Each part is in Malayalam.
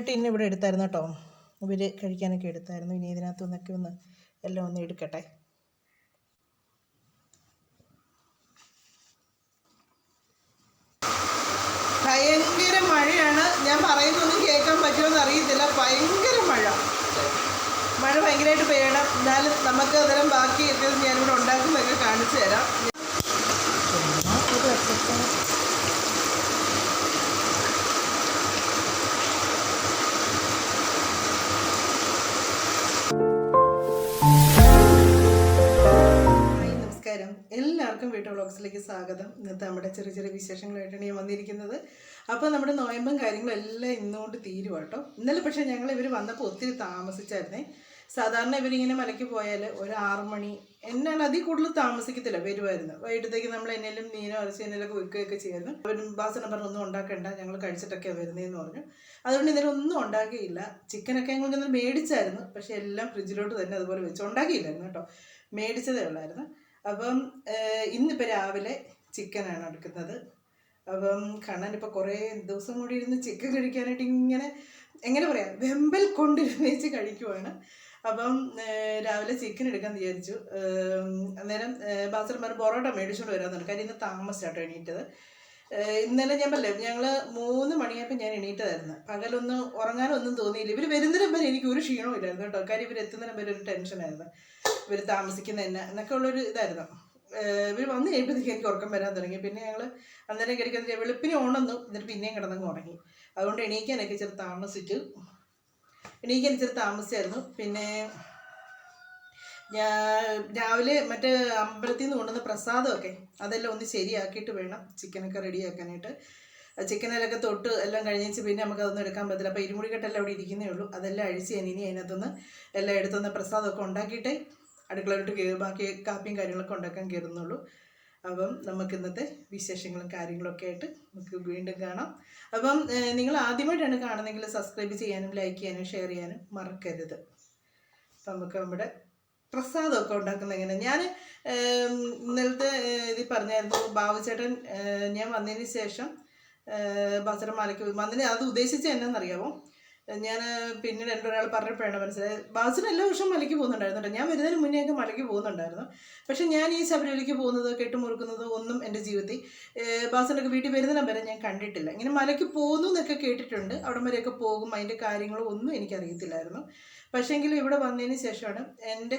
ടിന്ന് ഇവിടെ എടുത്തായിരുന്നു കേട്ടോ. ഇവർ കഴിക്കാനൊക്കെ എടുത്തായിരുന്നു. ഇനി ഇതിനകത്തു നിന്നൊക്കെ ഒന്ന് എല്ലാം ഒന്ന് എടുക്കട്ടെ. ഭയങ്കര മഴയാണ്. ഞാൻ പറയുന്നൊന്നും കേൾക്കാൻ പറ്റുമെന്ന് അറിയത്തില്ല. ഭയങ്കര മഴ ഭയങ്കരമായിട്ട് പെയ്യണം. എന്നാലും നമുക്ക് അന്നേരം ബാക്കിയൊക്കെ ഞാനിവിടെ ഉണ്ടാക്കുന്നതൊക്കെ കാണിച്ചു തരാം. എല്ലാവർക്കും വീട്ടു വ്ളോഗ്സിലേക്ക് സ്വാഗതം. ഇന്നത്തെ നമ്മുടെ ചെറിയ ചെറിയ വിശേഷങ്ങളായിട്ടാണ് ഞാൻ വന്നിരിക്കുന്നത്. അപ്പോൾ നമ്മുടെ നോയമ്പും കാര്യങ്ങളും എല്ലാം ഇന്നുകൊണ്ട് തീരും കേട്ടോ. ഇന്നലെ പക്ഷേ ഇവർ വന്നപ്പോൾ ഒത്തിരി താമസിച്ചായിരുന്നേ. സാധാരണ ഇവരിങ്ങനെ മലയ്ക്ക് പോയാൽ ഒരു 6 മണി എന്നാണ് അതിൽ കൂടുതൽ താമസിക്കത്തില്ല, വരുമായിരുന്നു. വൈകിട്ടത്തേക്ക് നമ്മൾ എന്നേലും മീനോ ഇറച്ചി എന്നേലൊക്കെ വെക്കുകയൊക്കെ ചെയ്യുമായിരുന്നു. അവർ ബാസന പറഞ്ഞ് ഒന്നും ഉണ്ടാക്കണ്ട, ഞങ്ങൾ കഴിച്ചിട്ടൊക്കെയാണ് വരുന്നതെന്ന് പറഞ്ഞു. അതുകൊണ്ട് ഇന്നലെ ഒന്നും ഉണ്ടാക്കിയില്ല. ചിക്കനൊക്കെ ഞങ്ങൾ ഇന്നലെ മേടിച്ചായിരുന്നു, പക്ഷേ എല്ലാം ഫ്രിഡ്ജിലോട്ട് തന്നെ അതുപോലെ വെച്ച് ഉണ്ടാക്കിയില്ലായിരുന്നു കേട്ടോ, മേടിച്ചതേ ഉള്ളായിരുന്നു. അപ്പം ഇന്നിപ്പോൾ രാവിലെ ചിക്കനാണ് എടുക്കുന്നത്. അപ്പം കണ്ണനിപ്പോൾ കുറേ ദിവസം കൂടി ഇരുന്ന് ചിക്കൻ കഴിക്കാനായിട്ട് ഇങ്ങനെ എങ്ങനെ പറയാം വെമ്പൽ കൊണ്ടിരുന്നേച്ച് കഴിക്കുവാണ്. അപ്പം രാവിലെ ചിക്കൻ എടുക്കാൻ വിചാരിച്ചു. അന്നേരം ബാസർമാർ പൊറോട്ട മേടിച്ചുകൊണ്ട് വരാമെന്നുണ്ട്. കാര്യം ഇന്ന് താമസിച്ചാട്ടോ എണീറ്റത്. ഇന്നലെ ഞാൻ പറഞ്ഞില്ലേ, ഞങ്ങൾ 3 മണിയായപ്പോൾ ഞാൻ എണീറ്റതായിരുന്നു. പകലൊന്നും ഉറങ്ങാനൊന്നും തോന്നിയില്ല. ഇവർ വരുന്നതിനും വരെ എനിക്ക് ഒരു ക്ഷീണവും ഇല്ലായിരുന്നു കേട്ടോ. കാര്യം ഇവർ എത്തുന്നതിനും വരെ ഒരു ടെൻഷനായിരുന്നു, ഇവർ താമസിക്കുന്ന തന്നെ എന്നൊക്കെ ഉള്ളൊരു ഇതായിരുന്നു. ഇവർ വന്നു കഴിയുമ്പോഴത്തേക്ക് എനിക്ക് ഉറക്കം വരാൻ തുടങ്ങി. പിന്നെ ഞങ്ങൾ അന്നേരം കഴിക്കാൻ വെളുപ്പിന് ഉണന്നു, എന്നിട്ട് പിന്നെയും കിടന്നങ്ങ് ഉറങ്ങി. അതുകൊണ്ട് എണീക്കാനൊക്കെ ഇച്ചിരി താമസിച്ചായിരുന്നു. പിന്നെ ഞാൻ രാവിലെ മറ്റേ അമ്പലത്തിൽ നിന്ന് കൊണ്ടുവന്ന പ്രസാദമൊക്കെ അതെല്ലാം ഒന്ന് ശരിയാക്കിയിട്ട് വേണം ചിക്കനൊക്കെ റെഡിയാക്കാനായിട്ട്. ചിക്കനിലൊക്കെ തൊട്ട് എല്ലാം കഴിഞ്ഞിട്ട് പിന്നെ നമുക്കതൊന്നും എടുക്കാൻ പറ്റില്ല. അപ്പോൾ ഇരുമുടിക്കെട്ടെല്ലാം അവിടെ ഇരിക്കുന്നേ ഉള്ളൂ. അതെല്ലാം അഴിച്ച് ഞാൻ ഇനി അതിനകത്തുനിന്ന് എല്ലാം എടുത്തുനിന്ന് പ്രസാദമൊക്കെ ഉണ്ടാക്കിയിട്ടേ അടുക്കളയിലോട്ട് ബാക്കി കാപ്പിയും കാര്യങ്ങളൊക്കെ ഉണ്ടാക്കാൻ കയറുന്നുള്ളൂ. അപ്പം നമുക്ക് ഇന്നത്തെ വിശേഷങ്ങളും കാര്യങ്ങളൊക്കെ ആയിട്ട് നമുക്ക് വീണ്ടും കാണാം. അപ്പം നിങ്ങൾ ആദ്യമായിട്ടാണ് കാണുന്നതെങ്കിൽ സബ്സ്ക്രൈബ് ചെയ്യാനും ലൈക്ക് ചെയ്യാനും ഷെയർ ചെയ്യാനും മറക്കരുത്. അപ്പം നമുക്ക് നമ്മുടെ പ്രസാദമൊക്കെ ഉണ്ടാക്കുന്നത് എങ്ങനെ, ഞാൻ ഇന്നലത്തെ ഇതിൽ പറഞ്ഞായിരുന്നു. ബാബുചേട്ടൻ ഞാൻ വന്നതിന് ശേഷം ബാസരമാലയ്ക്ക് വന്നതിന് അത് ഉദ്ദേശിച്ച് എന്നാണെന്നറിയാമോ, ഞാൻ പിന്നീട് എൻ്റെ ഒരാൾ പറഞ്ഞപ്പോഴാണ് മനസ്സിലായത്. ബാസിന് എല്ലാ വർഷവും മലയ്ക്ക് പോകുന്നുണ്ടായിരുന്നു കേട്ടോ. ഞാൻ വരുന്നതിന് മുന്നേയൊക്കെ മലയ്ക്ക് പോകുന്നുണ്ടായിരുന്നു. പക്ഷേ ഞാൻ ഈ ശബരിമലയ്ക്ക് പോകുന്നത് കെട്ടുമുറുക്കുന്നത് ഒന്നും എൻ്റെ ജീവിതത്തിൽ ബാസിനൊക്കെ വീട്ടിൽ വരുന്നതിനും വരെ ഞാൻ കണ്ടിട്ടില്ല. ഇങ്ങനെ മലയ്ക്ക് പോകുന്നു എന്നൊക്കെ കേട്ടിട്ടുണ്ട്, അവിടം വരെയൊക്കെ പോകും, അതിൻ്റെ കാര്യങ്ങളും ഒന്നും എനിക്കറിയത്തില്ലായിരുന്നു. പക്ഷേങ്കിലും ഇവിടെ വന്നതിന് ശേഷമാണ് എൻ്റെ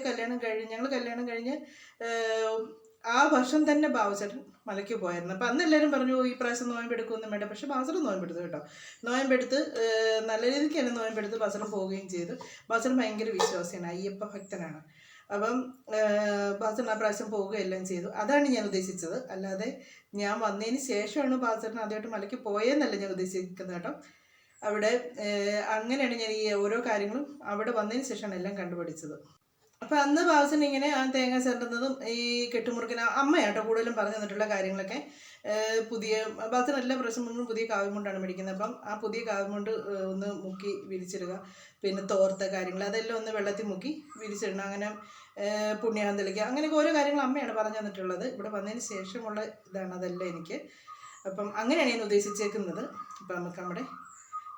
ഞങ്ങൾ കല്യാണം കഴിഞ്ഞ് ആ വർഷം തന്നെ ബാബുചേട്ടൻ മലയ്ക്ക് പോയായിരുന്നു. അപ്പം അന്ന് എല്ലാവരും പറഞ്ഞു ഈ പ്രാവശ്യം നോയമ്പെടുക്കുമൊന്നും വേണ്ട. പക്ഷേ ബാസറും നോയമ്പെടുത്തു കേട്ടോ. നോയമ്പെടുത്ത് നല്ല രീതിക്ക് തന്നെ നോയമ്പെടുത്ത് ബാസറും പോവുകയും ചെയ്തു. ബാസറും ഭയങ്കര വിശ്വാസിയാണ്, അയ്യപ്പ ഭക്തനാണ്. അപ്പം ബാസറിന് ആ പ്രാവശ്യം പോവുകയെല്ലാം ചെയ്തു. അതാണ് ഞാൻ ഉദ്ദേശിച്ചത്. അല്ലാതെ ഞാൻ വന്നതിന് ശേഷമാണ് ബാസറിന് ആദ്യമായിട്ട് മലയ്ക്ക് പോയെന്നല്ല ഞാൻ ഉദ്ദേശിക്കുന്നത് കേട്ടോ. അവിടെ അങ്ങനെയാണ് ഞാൻ ഈ ഓരോ കാര്യങ്ങളും അവിടെ വന്നതിന് ശേഷമാണ് എല്ലാം കണ്ടുപിടിച്ചത്. അപ്പം അന്ന് ബാബുസിന് ഇങ്ങനെ ആ തേങ്ങ ചേർക്കുന്നതും ഈ കെട്ടുമുറുക്കിന് അമ്മയാട്ടോ കൂടുതലും പറഞ്ഞു തന്നിട്ടുള്ള കാര്യങ്ങളൊക്കെ. പുതിയ ബാബുസിന് എല്ലാ പ്രാവശ്യം മുമ്പ് പുതിയ കാവ്യമുണ്ടാണ് മേടിക്കുന്നത്. അപ്പം ആ പുതിയ കാവ്യമുണ്ട് ഒന്ന് മുക്കി വിരിച്ചിടുക, പിന്നെ തോർത്ത കാര്യങ്ങൾ അതെല്ലാം ഒന്ന് വെള്ളത്തിൽ മുക്കി വിരിച്ചിടണം, അങ്ങനെ പുണ്യാഹം തെളിക്കുക, അങ്ങനെയൊക്കെ ഓരോ കാര്യങ്ങൾ അമ്മയാണ് പറഞ്ഞു തന്നിട്ടുള്ളത്. ഇവിടെ വന്നതിന് ശേഷമുള്ള ഇതാണ് അതെല്ലാം എനിക്ക്. അപ്പം അങ്ങനെയാണ് ഞാൻ ഉദ്ദേശിച്ചേക്കുന്നത്. അപ്പം നമുക്ക് നമ്മുടെ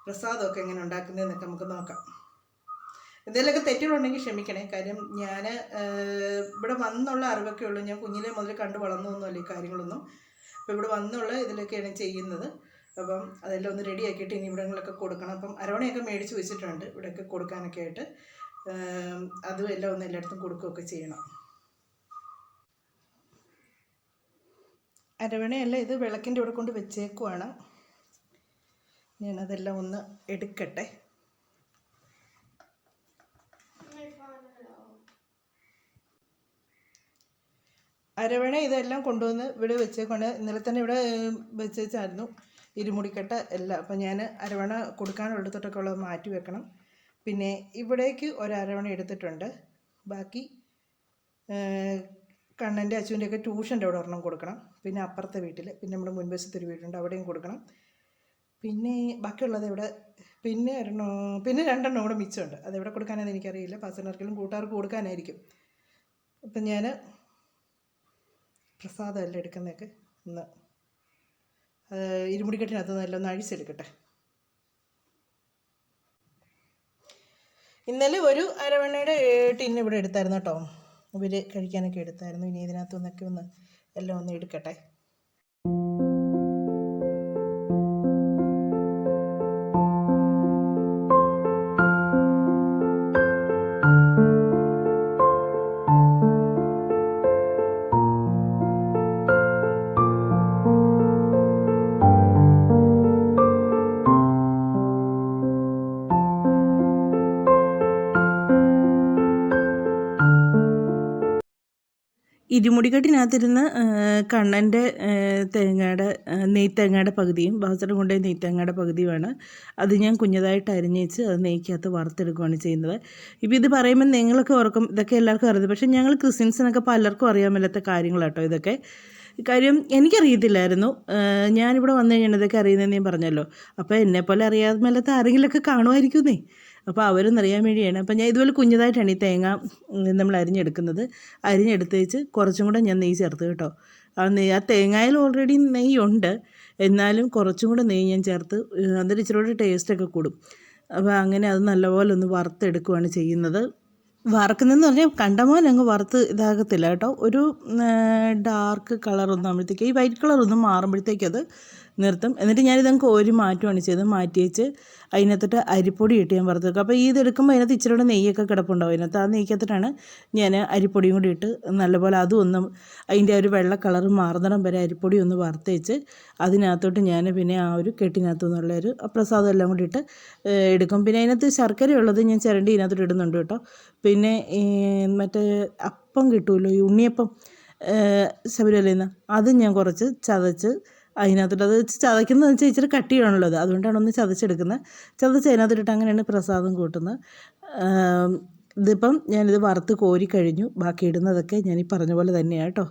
പ്രസാദമൊക്കെ എങ്ങനെ ഉണ്ടാക്കുന്നതെന്നൊക്കെ നമുക്ക് നോക്കാം. എന്തെങ്കിലുമൊക്കെ തെറ്റുകളുണ്ടെങ്കിൽ ക്ഷമിക്കണേ. കാര്യം ഞാൻ ഇവിടെ വന്നുള്ള അറിവൊക്കെ ഉള്ളൂ. ഞാൻ കുഞ്ഞിലെ മുതൽ കണ്ടു വളർന്നൊന്നുമല്ല ഈ കാര്യങ്ങളൊന്നും. അപ്പോൾ ഇവിടെ വന്നുള്ള ഇതിലൊക്കെയാണ് ചെയ്യുന്നത്. അപ്പം അതെല്ലാം ഒന്ന് റെഡി ആക്കിയിട്ട് ഇനി ഇവിടങ്ങളിലൊക്കെ കൊടുക്കണം. അപ്പം അരവണയൊക്കെ മേടിച്ച് വെച്ചിട്ടുണ്ട് ഇവിടെയൊക്കെ കൊടുക്കാനൊക്കെ ആയിട്ട്. അതും എല്ലാം ഒന്ന് എല്ലായിടത്തും കൊടുക്കുകയൊക്കെ ചെയ്യണം. അരവണയല്ല, ഇത് വിളക്കിൻ്റെ ഇവിടെ കൊണ്ട് വെച്ചേക്കുവാണ്. ഞാനതെല്ലാം ഒന്ന് എടുക്കട്ടെ. അരവണ ഇതെല്ലാം കൊണ്ടുവന്ന് ഇവിടെ വെച്ചേക്കൊണ്ട് ഇന്നലെ തന്നെ ഇവിടെ വെച്ചായിരുന്നു ഇരുമുടിക്കെട്ട എല്ലാം. അപ്പം ഞാൻ അരവണ കൊടുക്കാനുള്ളിടത്തോട്ടൊക്കെ ഉള്ളത് മാറ്റി വെക്കണം. പിന്നെ ഇവിടേക്ക് ഒരരവണ എടുത്തിട്ടുണ്ട്. ബാക്കി കണ്ണൻ്റെ അച്ഛൻ്റെയൊക്കെ ട്യൂഷൻ്റെ അവിടെ ഒരെണ്ണം കൊടുക്കണം. പിന്നെ അപ്പുറത്തെ വീട്ടിൽ, പിന്നെ നമ്മുടെ മുൻവശത്തൊരു വീടുണ്ട്, അവിടെയും കൊടുക്കണം. പിന്നെ ബാക്കിയുള്ളത് ഇവിടെ പിന്നെ 2 കൂടെ മിച്ചമുണ്ട്. അതെവിടെ കൊടുക്കാനാണെന്ന് എനിക്കറിയില്ല. പാസനർക്കെല്ലാം കൂട്ടുകാർക്ക് കൊടുക്കാനായിരിക്കും. അപ്പം ഞാൻ പ്രസാദമല്ല എടുക്കുന്നതൊക്കെ ഒന്ന് ഇരുമുടിക്കെട്ടിനകത്ത് നല്ല ഒന്ന് അഴിച്ചെടുക്കട്ടെ. ഇന്നലെ ഒരു അരവണ്ണയുടെ ടിന്ന് ഇവിടെ എടുത്തായിരുന്നു കേട്ടോ. ഇവർ കഴിക്കാനൊക്കെ എടുത്തായിരുന്നു. ഇനി ഇതിനകത്തു നിന്നൊക്കെ എല്ലാം ഒന്ന് എടുക്കട്ടെ. ഇരുമുടിക്കെട്ടിനകത്തിരുന്ന് കണ്ണൻ്റെ നെയ്ത്തേങ്ങയുടെ പകുതിയും ബാസരം കൊണ്ടുപോയി നെയ്ത്തേങ്ങയുടെ പകുതിയുമാണ്. അത് ഞാൻ കുഞ്ഞതായിട്ട് അരിഞ്ഞേച്ച് അത് നെയ്ക്കകത്ത് വറുത്തെടുക്കുകയാണ് ചെയ്യുന്നത്. ഇപ്പോൾ ഇത് പറയുമ്പോൾ നിങ്ങളൊക്കെ ഓർക്കും ഇതൊക്കെ എല്ലാവർക്കും അറിയാം. പക്ഷേ ഞങ്ങൾ ക്രിസ്ത്യൻസിനൊക്കെ പലർക്കും അറിയാൻ മേലാത്ത കാര്യങ്ങളാട്ടോ ഇതൊക്കെ. കാര്യം എനിക്കറിയത്തില്ലായിരുന്നു. ഞാനിവിടെ വന്നു കഴിഞ്ഞാൽ ഇതൊക്കെ അറിയുന്നതെന്ന് ഞാൻ പറഞ്ഞല്ലോ. അപ്പോൾ എന്നെപ്പോലെ അറിയാതെ മേലാത്ത ആരെങ്കിലുമൊക്കെ കാണുമായിരിക്കുന്നേ. അപ്പോൾ അവരൊന്നറിയാൻ വേണ്ടിയാണ്. അപ്പോൾ ഞാൻ ഇതുപോലെ കുഞ്ഞതായിട്ടാണ് ഈ തേങ്ങ നമ്മൾ അരിഞ്ഞെടുക്കുന്നത്. അരിഞ്ഞെടുത്തേച്ച് കുറച്ചും കൂടെ ഞാൻ നെയ്യ് ചേർത്ത് കേട്ടോ. ആ തേങ്ങയിൽ ഓൾറെഡി നെയ്യുണ്ട്, എന്നാലും കുറച്ചും കൂടെ നെയ്യ് ഞാൻ ചേർത്ത് അന്നേരം ഇച്ചിരി കൂടെ ടേസ്റ്റൊക്കെ കൂടും. അപ്പോൾ അങ്ങനെ അത് നല്ലപോലെ ഒന്ന് വറുത്തെടുക്കുകയാണ് ചെയ്യുന്നത്. വറക്കുന്നതെന്ന് പറഞ്ഞാൽ കണ്ടമാനം അങ്ങ് വറുത്ത് ഇതാകത്തില്ല കേട്ടോ. ഒരു ഡാർക്ക് കളറൊന്നും ആകുമ്പോഴത്തേക്ക് ഈ വൈറ്റ് കളറൊന്നും മാറുമ്പോഴത്തേക്ക് അത് നിർത്തും. എന്നിട്ട് ഞാനിതങ്ങ് കോരി മാറ്റുകയാണ് ചെയ്തത്. മാറ്റി വെച്ച് അതിനകത്തിട്ട് അരിപ്പൊടി ഇട്ട് ഞാൻ വറുത്തെടുക്കും. അപ്പോൾ ഇതെടുക്കുമ്പോൾ അതിനകത്ത് ഇച്ചിരി കൂടെ നെയ്യൊക്കെ കിടപ്പുണ്ടാവും അതിനകത്ത്. ആ നെയ്ക്കകത്തിട്ടാണ് ഞാൻ അരിപ്പൊടിയും കൂടി ഇട്ട് നല്ലപോലെ അതും ഒന്ന് അതിൻ്റെ ഒരു വെള്ള കളറ് മാറുന്നിടം വരെ അരിപ്പൊടി ഒന്ന് വറുത്ത് വെച്ച് അതിനകത്തോട്ട് ഞാൻ പിന്നെ ആ ഒരു കെട്ടിനകത്തു നിന്നുള്ളൊരു പ്രസാദം എല്ലാം കൂടി ഇട്ട് എടുക്കും. പിന്നെ അതിനകത്ത് ശർക്കര ഉള്ളത് ഞാൻ ചിരണ്ടി ഇതിനകത്തോട്ട് ഇടുന്നുണ്ട് കേട്ടോ. പിന്നെ മറ്റേ അപ്പം കിട്ടുമല്ലോ, ഈ ഉണ്ണിയപ്പം ശബരിമലയിൽ നിന്ന്, അതും ഞാൻ കുറച്ച് ചതച്ച് അതിനകത്തോട്ട്, അത് ചതയ്ക്കുന്നത് വെച്ചാൽ ഇച്ചിരി കട്ടിയാണുള്ളത്, അതുകൊണ്ടാണ് ഒന്ന് ചതച്ചെടുക്കുന്നത്. ചതച്ച് അതിനകത്തിട്ട് അങ്ങനെയാണ് പ്രസാദം കൂട്ടുന്നത്. ഇതിപ്പം ഞാനിത് വറുത്ത് കോരി കഴിഞ്ഞു. ബാക്കി ഇടുന്നതൊക്കെ ഞാൻ ഈ പറഞ്ഞ പോലെ തന്നെയാണ് കേട്ടോ.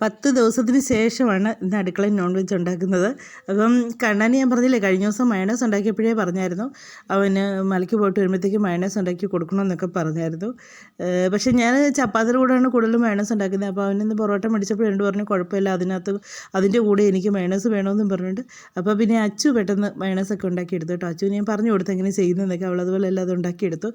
പത്ത് ദിവസത്തിന് ശേഷമാണ് ഇന്ന് അടുക്കളയിൽ നോൺ വെജ് ഉണ്ടാക്കുന്നത്. അപ്പം കണ്ണന് ഞാൻ പറഞ്ഞില്ലേ, കഴിഞ്ഞ ദിവസം മയണൈസ് ഉണ്ടാക്കിയപ്പോഴേ പറഞ്ഞായിരുന്നു അവന് മലയ്ക്ക് പോയിട്ട് വരുമ്പോഴത്തേക്ക് മയണൈസ് ഉണ്ടാക്കി കൊടുക്കണമെന്നൊക്കെ പറഞ്ഞായിരുന്നു. പക്ഷേ ഞാൻ ചപ്പാത്തിയുടെ കൂടെയാണ് കൂടുതലും മയണൈസ് ഉണ്ടാക്കുന്നത്. അപ്പോൾ അവനിന്ന് പൊറോട്ട മേടിച്ചപ്പോൾ രണ്ട് പറഞ്ഞു കുഴപ്പമില്ല, അതിൻ്റെ കൂടെ എനിക്ക് മയണൈസ് വേണമെന്നും പറഞ്ഞിട്ട്. അപ്പോൾ പിന്നെ അച്ചു പെട്ടെന്ന് മയണൈസൊക്കെ ഉണ്ടാക്കിയെടുത്തു കേട്ടോ. അച്ചു ഞാൻ പറഞ്ഞു കൊടുത്ത് എങ്ങനെ ചെയ്യുന്നതെന്നൊക്കെ. അവളതുപോലെ എല്ലാം അത് ഉണ്ടാക്കിയെടുത്തു.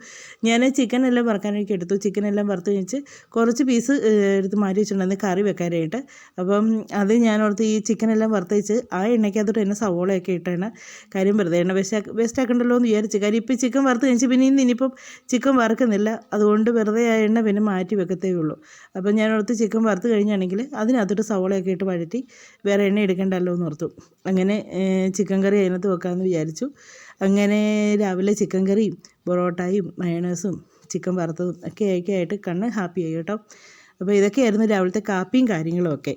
ഞാൻ ചിക്കനെല്ലാം വറുക്കാനൊക്കെ എടുത്തു. ചിക്കനെല്ലാം വറുത്ത് കഴിച്ച് കുറച്ച് പീസ് എടുത്ത് മാറ്റി വെച്ചിട്ടുണ്ടായിരുന്നു കറി വെക്കാനായിട്ട്. അപ്പം അത് ഞാനോർത്ത് ഈ ചിക്കനെല്ലാം വറുത്തേച്ച് ആ എണ്ണയ്ക്കകത്തോട്ട് തന്നെ സവോളയൊക്കെ ഇട്ടാണ്. കാര്യം വെറുതെ എണ്ണ വേസ്റ്റ് ആക്കണ്ടല്ലോ എന്ന് വിചാരിച്ചു. കാര്യം ഇപ്പോൾ ചിക്കൻ വറുത്ത് കഴിച്ച് പിന്നെ ഇനിയിപ്പം ചിക്കൻ വറുക്കുന്നില്ല, അതുകൊണ്ട് വെറുതെ ആ എണ്ണ പിന്നെ മാറ്റി വെക്കത്തേ ഉള്ളൂ. അപ്പം ഞാനോർത്ത് ചിക്കൻ വറുത്ത് കഴിഞ്ഞാണെങ്കിൽ അതിനകത്തോട്ട് സവോളയൊക്കെ ഇട്ട് വഴറ്റി വേറെ എണ്ണ എടുക്കണ്ടല്ലോ എന്ന് ഓർത്തു. അങ്ങനെ ചിക്കൻ കറി അതിനകത്ത് വെക്കാമെന്ന് വിചാരിച്ചു. അങ്ങനെ രാവിലെ ചിക്കൻ കറിയും പൊറോട്ടയും മയണൈസും ചിക്കൻ വറുത്തതും ഒക്കെ ആയിട്ട് കണ്ണ് ഹാപ്പിയായി കേട്ടോ. അപ്പോൾ ഇതൊക്കെയായിരുന്നു രാവിലത്തെ കാപ്പിയും കാര്യങ്ങളും ഒക്കെ.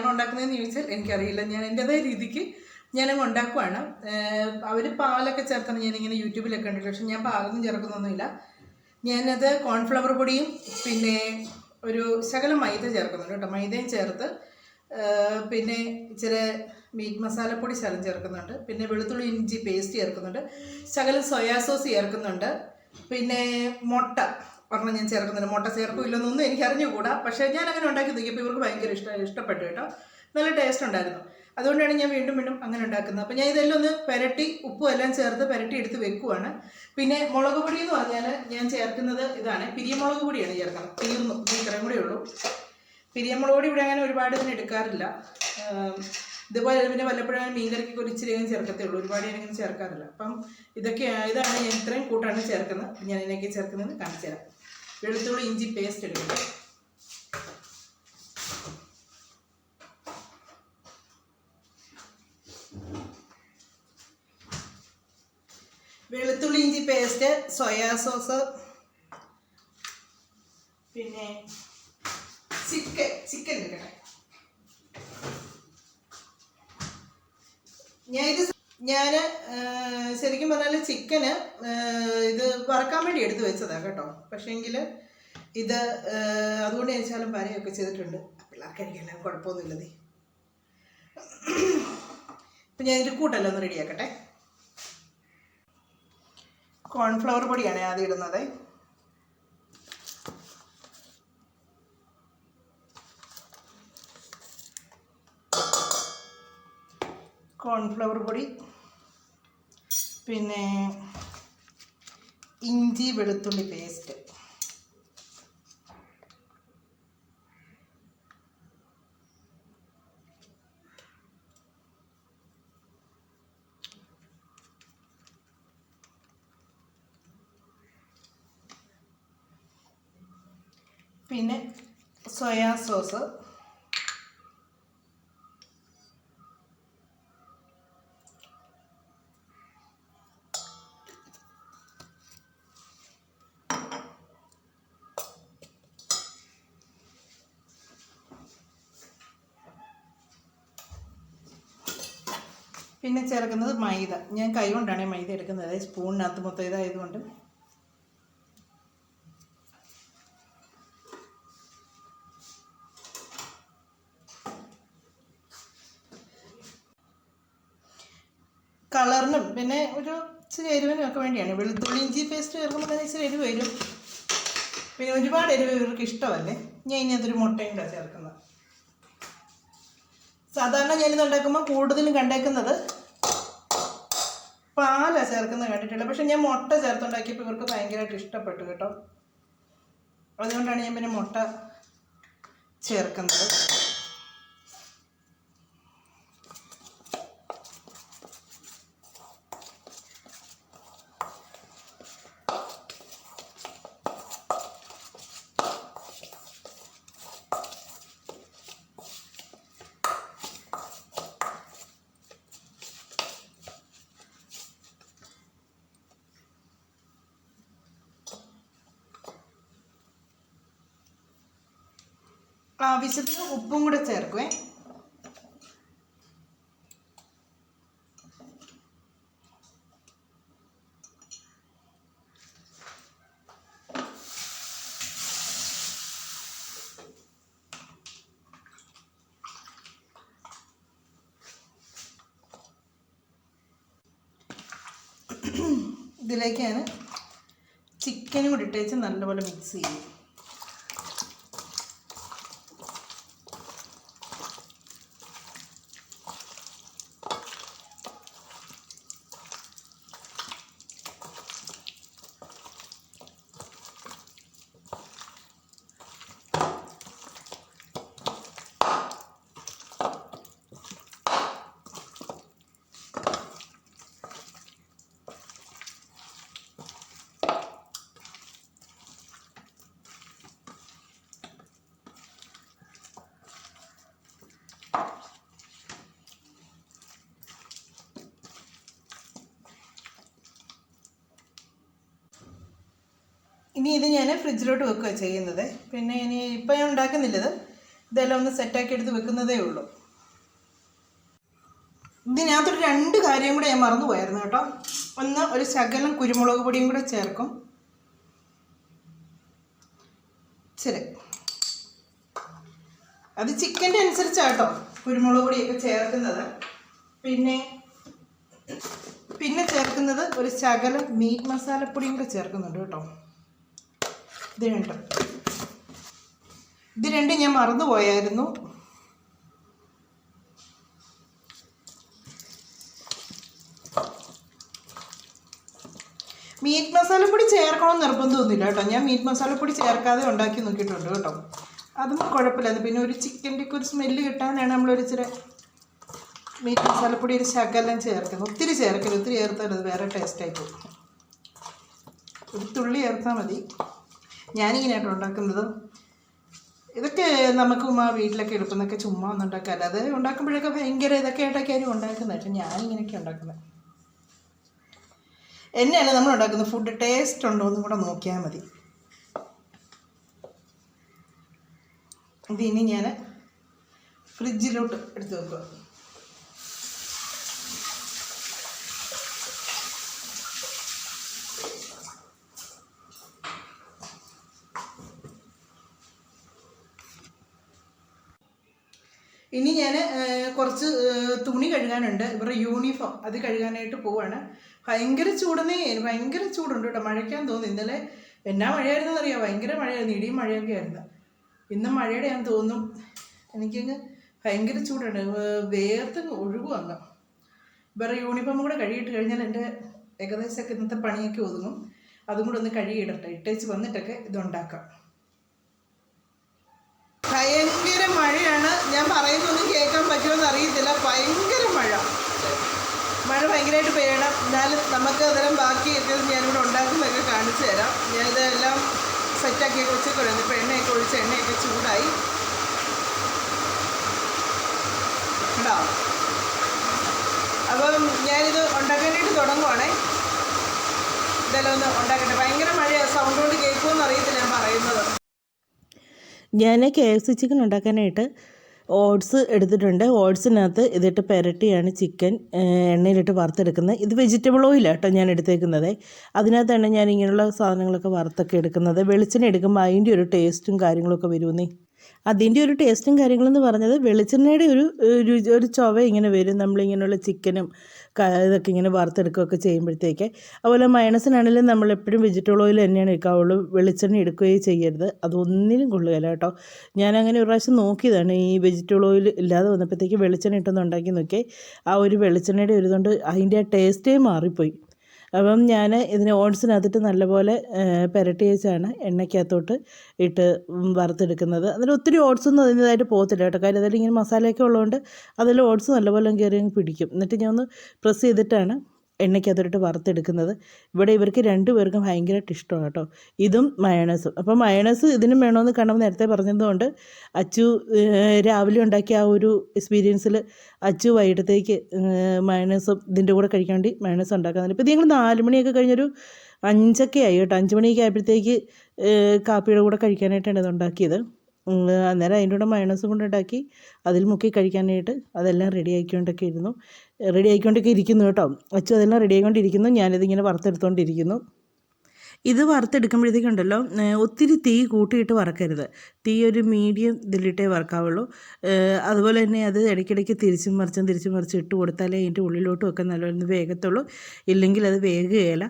എങ്ങനെയാണ് ഉണ്ടാക്കുന്നതെന്ന് ചോദിച്ചാൽ എനിക്കറിയില്ല. ഞാൻ എൻ്റെതായ രീതിക്ക് ഞാനങ്ങ് ഉണ്ടാക്കുവാണ്. അവർ പാലൊക്കെ ചേർക്കുന്നത് ഞാനിങ്ങനെ യൂട്യൂബിലൊക്കെ കണ്ടിട്ടുണ്ട്. പക്ഷെ ഞാൻ പാലൊന്നും ചേർക്കുന്നൊന്നുമില്ല. ഞാനത് കോൺഫ്ലവർ പൊടിയും പിന്നെ ഒരു ശകലം മൈദ ചേർക്കുന്നുണ്ട് കേട്ടോ. മൈദയും ചേർത്ത് പിന്നെ ഇച്ചിരി മീറ്റ് മസാലപ്പൊടി ശകലം ചേർക്കുന്നുണ്ട്. പിന്നെ വെളുത്തുള്ളി ഇഞ്ചി പേസ്റ്റ് ചേർക്കുന്നുണ്ട്. ശകലം സോയാ സോസ് ചേർക്കുന്നുണ്ട്. പിന്നെ മുട്ട ഒരെണ്ണം ഞാൻ ചേർക്കുന്നുണ്ട്. മുട്ട ചേർക്കും ഇല്ലെന്നൊന്നും എനിക്ക് അറിഞ്ഞുകൂടാ. പക്ഷേ ഞാൻ അങ്ങനെ ഉണ്ടാക്കി നോക്കിയപ്പോൾ ഇവർക്ക് ഭയങ്കര ഇഷ്ടപ്പെട്ടു കേട്ടോ. നല്ല ടേസ്റ്റ് ഉണ്ടായിരുന്നു. അതുകൊണ്ടാണ് ഞാൻ വീണ്ടും വീണ്ടും അങ്ങനെ ഉണ്ടാക്കുന്നത്. അപ്പോൾ ഞാൻ ഇതെല്ലാം ഒന്ന് പുരട്ടി ഉപ്പും എല്ലാം ചേർത്ത് പുരട്ടി എടുത്ത് വെക്കുവാണ്. പിന്നെ മുളക് പൊടി എന്ന് പറഞ്ഞാൽ ഞാൻ ചേർക്കുന്നത് ഇതാണ്, പിരിയമുളക് പൊടിയാണ് ചേർക്കുന്നത്. തീർന്നു, ഇത്രയും കൂടെ ഉള്ളൂ. പിരിയമുളക് പൊടി ഇവിടെ അങ്ങനെ ഒരുപാട് ഇതിന് എടുക്കാറില്ല. ഇതുപോലെ പിന്നെ വല്ലപ്പോഴും മീൻകറിക്ക് ഒരു ഇച്ചിരി ചേർക്കത്തേ ഉള്ളൂ. ഒരുപാട് ഞാനിങ്ങനെ ചേർക്കാറില്ല. അപ്പം ഇതാണ് ഞാൻ ഇത്രയും കൂട്ടാണ് ചേർക്കുന്നത്. ഞാൻ ഇതിനൊക്കെ ചേർക്കുന്നത് കാണിച്ചു തരാം. വെളുത്തുള്ളി ഇഞ്ചി പേസ്റ്റ് എടുക്കുന്നത്. വെളുത്തുള്ളി ഇഞ്ചി പേസ്റ്റ്, സോയാ സോസ്, പിന്നെ ചിക്കൻ എടുക്കട്ടെ. ഞാൻ ശരിക്കും പറഞ്ഞാൽ ചിക്കന് ഇത് വറക്കാൻ വേണ്ടി എടുത്ത് വെച്ചതാണ് കേട്ടോ. പക്ഷേങ്കിൽ ഇത് അതുകൊണ്ട് ഞാൻ ശകലം വരയൊക്കെ ചെയ്തിട്ടുണ്ട്. പിള്ളേർക്ക് കഴിക്കാൻ കുഴപ്പമൊന്നുമില്ലതേ. ഇപ്പം ഞാൻ ഇതിൻ്റെ കൂട്ടെല്ലാം ഒന്ന് റെഡിയാക്കട്ടെ. കോൺഫ്ലവർ പൊടിയാണ് ആദ്യം ഇടുന്നത്. കോൺഫ്ലവർ പൊടി, പിന്നെ ഇഞ്ചി വെളുത്തുള്ളി പേസ്റ്റ്, പിന്നെ സോയാ സോസ്, പിന്നെ ചേർക്കുന്നത് മൈദ. ഞാൻ കൈ കൊണ്ടാണ് മൈദ എടുക്കുന്നത്, സ്പൂണിനകത്ത് മൊത്തം ഇതായതുകൊണ്ട്. കളറിനും പിന്നെ ഒരു ഇച്ചിരി എരിവിനും ഒക്കെ വേണ്ടിയാണ്. വെളുത്തുള്ളി ഇഞ്ചി പേസ്റ്റ് ചേർക്കുമ്പോൾ തന്നെ ഇച്ചിരി എരിവ് വരും. പിന്നെ ഒരുപാട് എരിവ് ഇവർക്ക് ഇഷ്ടമല്ലേ. ഞാൻ ഇനി അതൊരു മുട്ടയും കൂടെ ചേർക്കുന്നത്. സാധാരണ ഞാനിത് ഉണ്ടാക്കുമ്പോൾ കൂടുതലും കണ്ടേക്കുന്നത് പാലാണ് ചേർക്കുന്നത് കണ്ടിട്ടില്ല. പക്ഷെ ഞാൻ മുട്ട ചേർത്തുണ്ടാക്കിയപ്പോൾ ഇവർക്ക് ഭയങ്കരമായിട്ട് ഇഷ്ടപ്പെട്ടു കേട്ടോ. അതുകൊണ്ടാണ് ഞാൻ പിന്നെ മുട്ട ചേർക്കുന്നത്. ആവശ്യത്തിന് ഉപ്പും കൂടെ ചേർക്കുവേ. ഇതിലേക്ക് ഞാൻ ചിക്കനും കൂടി ഇട്ടേച്ച് നല്ലപോലെ മിക്സ് ചെയ്യും. ഇനി ഇത് ഞാൻ ഫ്രിഡ്ജിലോട്ട് വെക്കുക ചെയ്യുന്നത്. പിന്നെ ഇപ്പം ഞാൻ ഉണ്ടാക്കുന്നില്ലത്. ഇതെല്ലാം ഒന്ന് സെറ്റാക്കി എടുത്ത് വെക്കുന്നതേ ഉള്ളൂ. ഇതിനകത്തൊരു 2 കാര്യം കൂടെ ഞാൻ മറന്നുപോയായിരുന്നു കേട്ടോ. ഒന്ന്, ഒരു ശകലം കുരുമുളക് പൊടിയും കൂടെ ചേർക്കും. ശരി, അത് ചിക്കൻ്റെ അനുസരിച്ചാട്ടോ കുരുമുളക് പൊടിയൊക്കെ ചേർക്കുന്നത്. പിന്നെ ചേർക്കുന്നത് ഒരു ശകലം മീറ്റ് മസാലപ്പൊടിയും കൂടെ ചേർക്കുന്നുണ്ട് കേട്ടോ. ഇത് രണ്ടും ഞാൻ മറന്നുപോയായിരുന്നു. മീറ്റ് മസാലപ്പൊടി ചേർക്കണമെന്ന് നിർബന്ധമൊന്നുമില്ല കേട്ടോ. ഞാൻ മീറ്റ് മസാലപ്പൊടി ചേർക്കാതെ ഉണ്ടാക്കി നോക്കിയിട്ടുണ്ട് കേട്ടോ. അതും കുഴപ്പമില്ല. പിന്നെ ഒരു ചിക്കൻ്റെ ഒക്കെ ഒരു സ്മെല്ല് കിട്ടാനാണ് നമ്മളൊരു ഇച്ചിരി മീറ്റ് മസാലപ്പൊടി ഒരു ശകലം ചേർക്കുന്നത്. ഒത്തിരി ചേർക്കരുത്, ഒത്തിരി ചേർത്താൽ അത് വേറെ ടേസ്റ്റായി പോകും. ഒരു തുള്ളി ചേർത്താൽ മതി. ഞാനിങ്ങനെയാട്ടോ ഉണ്ടാക്കുന്നത്. ഇതൊക്കെ നമുക്ക് വീട്ടിലൊക്കെ എളുപ്പമെന്നൊക്കെ ചുമ്മാ ഒന്നും ഉണ്ടാക്കാമല്ലോ. അത് ഉണ്ടാക്കുമ്പോഴൊക്കെ ഭയങ്കര ഇതൊക്കെ ആയിട്ടൊക്കെയായിരിക്കും ഉണ്ടാക്കുന്നത്. പക്ഷെ ഞാനിങ്ങനെയൊക്കെ ഉണ്ടാക്കുന്നത്. എന്നെയല്ല നമ്മൾ ഉണ്ടാക്കുന്ന ഫുഡ് ടേസ്റ്റ് ഉണ്ടോ എന്നും കൂടെ നോക്കിയാൽ മതി. ഇതിനി ഞാൻ ഫ്രിഡ്ജിലോട്ട് എടുത്ത് വെക്കുക. ഇനി ഞാൻ കുറച്ച് തുണി കഴുകാനുണ്ട്. ഇവരുടെ യൂണിഫോം അത് കഴുകാനായിട്ട് പോവാണ്. ഭയങ്കര ചൂടുണ്ട് കേട്ടോ. മഴയ്ക്കാൻ തോന്നുന്നു. ഇന്നലെ എന്നാ മഴയായിരുന്നു അറിയാം. ഭയങ്കര മഴയായിരുന്നു, ഇടിയും മഴയൊക്കെ ആയിരുന്നു. ഇന്ന് മഴയുടെ ഞാൻ തോന്നും. എനിക്കങ്ങ് ഭയങ്കര ചൂടുണ്ട്, വേർത്ത് ഒഴുകും അങ്ങ്. ഇവരുടെ യൂണിഫോം കൂടെ കഴുകിയിട്ട് കഴിഞ്ഞാൽ എൻ്റെ ഏകദേശമൊക്കെ ഇന്നത്തെ പണിയൊക്കെ ഒതുങ്ങും. അതും കൂടെ ഒന്ന് കഴുകിയിടട്ടെ. ഇട്ടേച്ച് വന്നിട്ടൊക്കെ ഇതുണ്ടാക്കാം. ഭയങ്കര മഴയാണ്. ഞാൻ പറയുന്നൊന്നും കേൾക്കാൻ പറ്റുമെന്ന് അറിയത്തില്ല. ഭയങ്കര മഴ ഭയങ്കരമായിട്ട് പെയ്യണം. എന്നാലും നമുക്ക് അതെല്ലാം ബാക്കിയൊക്കെ ഞാനിവിടെ ഉണ്ടാക്കുന്നതൊക്കെ കാണിച്ചു തരാം. ഞാനിതെല്ലാം സെറ്റാക്കിയൊക്കെ വെച്ചേക്കുവായിരുന്നു. ഇപ്പോൾ എണ്ണയൊക്കെ ഒഴിച്ച് എണ്ണയൊക്കെ ചൂടായി ഉണ്ടോ. അപ്പം ഞാനിത് ഉണ്ടാക്കാനായിട്ട് തുടങ്ങുവാണേ. ഇതെല്ലാം ഒന്ന് ഉണ്ടാക്കട്ടെ. ഭയങ്കര മഴയാണ്. സൗണ്ട് കൊണ്ട് കേൾക്കുമെന്ന് അറിയത്തില്ല ഞാൻ പറയുന്നത്. ഞാൻ KFC ചിക്കൻ ഉണ്ടാക്കാനായിട്ട് ഓട്സ് എടുത്തിട്ടുണ്ട്. ഓട്സിനകത്ത് ഇതിട്ട് പുരട്ടിയാണ് ചിക്കൻ എണ്ണയിലിട്ട് വറുത്തെടുക്കുന്നത്. ഇത് വെജിറ്റബിൾ ഓയിലാണ് കേട്ടോ ഞാൻ എടുത്തേക്കുന്നത്. അതിനകത്താണ് ഞാൻ ഇങ്ങനെയുള്ള സാധനങ്ങളൊക്കെ വറുത്തൊക്കെ എടുക്കുന്നത്. വെളിച്ചെണ്ണ എടുക്കുമ്പോൾ അതിൻ്റെ ഒരു ടേസ്റ്റും കാര്യങ്ങളൊക്കെ വരുമെന്നേ. അതിൻ്റെ ഒരു ടേസ്റ്റും കാര്യങ്ങളെന്ന് പറഞ്ഞത് വെളിച്ചെണ്ണയുടെ ഒരു ചുവ ഇങ്ങനെ വരും നമ്മളിങ്ങനെയുള്ള ചിക്കനും ഇതൊക്കെ ഇങ്ങനെ വറുത്തെടുക്കുകയൊക്കെ ചെയ്യുമ്പോഴത്തേക്ക്. അതുപോലെ മയണസിനാണെങ്കിലും നമ്മളെപ്പോഴും വെജിറ്റബിൾ ഓയിൽ തന്നെയാണ് എടുക്കാവുള്ളൂ. വെളിച്ചെണ്ണ എടുക്കുകയും ചെയ്യരുത്. അതൊന്നിനും കൊള്ളുകയില്ല കേട്ടോ. ഞാനങ്ങനെ ഒരു പ്രാവശ്യം നോക്കിയതാണ്. ഈ വെജിറ്റബിൾ ഓയിൽ ഇല്ലാതെ വന്നപ്പോഴത്തേക്ക് വെളിച്ചെണ്ണ ഇട്ടൊന്ന് ഉണ്ടാക്കി നോക്കി. ആ ഒരു വെളിച്ചെണ്ണയുടെ ഒരു ഇതുകൊണ്ട് അതിൻ്റെ ആ ടേസ്റ്റേ മാറിപ്പോയി. അപ്പം ഞാൻ ഇതിന് ഓട്സിനകത്തിട്ട് നല്ലപോലെ പുരട്ടി വെച്ചാണ് എണ്ണയ്ക്കകത്തോട്ട് ഇട്ട് വറുത്തെടുക്കുന്നത്. അതിൽ ഒത്തിരി ഓട്സൊന്നും അതിൻ്റേതായിട്ട് പോകത്തില്ല കേട്ടോ. കാര്യം അതിൽ ഇങ്ങനെ മസാലയൊക്കെ ഉള്ളതുകൊണ്ട് അതിൽ ഓട്സ് നല്ലപോലെ കയറി പിടിക്കും. എന്നിട്ട് ഞാൻ ഒന്ന് പ്രസ് ചെയ്തിട്ടാണ് എണ്ണയ്ക്കകത്തോട്ട് വറുത്തെടുക്കുന്നത്. ഇവിടെ ഇവർക്ക് 2 പേർക്കും ഭയങ്കരമായിട്ട് ഇഷ്ടമാണ് കേട്ടോ, ഇതും മയണൈസും. അപ്പോൾ മയണൈസ് ഇതിനും വേണമെന്ന് കണ്ടപ്പോൾ നേരത്തെ പറഞ്ഞതുകൊണ്ട് അച്ചു രാവിലെ ഉണ്ടാക്കിയ ആ ഒരു എക്സ്പീരിയൻസിൽ അച്ചു വൈകിട്ടത്തേക്ക് മയണൈസും ഇതിൻ്റെ കൂടെ കഴിക്കാൻ വേണ്ടി മയണൈസ് ഉണ്ടാക്കുന്നുണ്ട്. ഇപ്പോൾ ഇത് ഞങ്ങൾ 4 മണിയൊക്കെ കഴിഞ്ഞൊരു 5 ആയി കേട്ടോ. 5 മണിയൊക്കെ ആയപ്പോഴത്തേക്ക് കാപ്പിയുടെ കൂടെ കഴിക്കാനായിട്ടാണ് ഇത് ഉണ്ടാക്കിയത്. അന്നേരം അതിൻ്റെ കൂടെ മയണൈസും കൊണ്ട് ഉണ്ടാക്കി അതിൽ മുക്കി കഴിക്കാനായിട്ട് അതെല്ലാം റെഡി ആയിക്കൊണ്ടൊക്കെ ഇരിക്കുന്നു കേട്ടോ. അച്ചു അതെല്ലാം റെഡി ആയിക്കൊണ്ടിരിക്കുന്നു. ഞാനിതിങ്ങനെ വറുത്തെടുത്തുകൊണ്ടിരിക്കുന്നു. ഇത് വറുത്തെടുക്കുമ്പോഴത്തേക്കുണ്ടല്ലോ ഒത്തിരി തീ കൂട്ടിയിട്ട് വറക്കരുത്. തീ ഒരു മീഡിയം ഇതിലിട്ടേ വറക്കാവുള്ളൂ. അതുപോലെ തന്നെ അത് ഇടയ്ക്കിടയ്ക്ക് തിരിച്ചും മറിച്ചും ഇട്ട് കൊടുത്താലേ അതിൻ്റെ ഉള്ളിലോട്ടും ഒക്കെ നല്ലൊന്ന് വേഗത്തുള്ളൂ. ഇല്ലെങ്കിൽ അത് വേകുകയില്ല.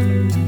കേട്ടോ.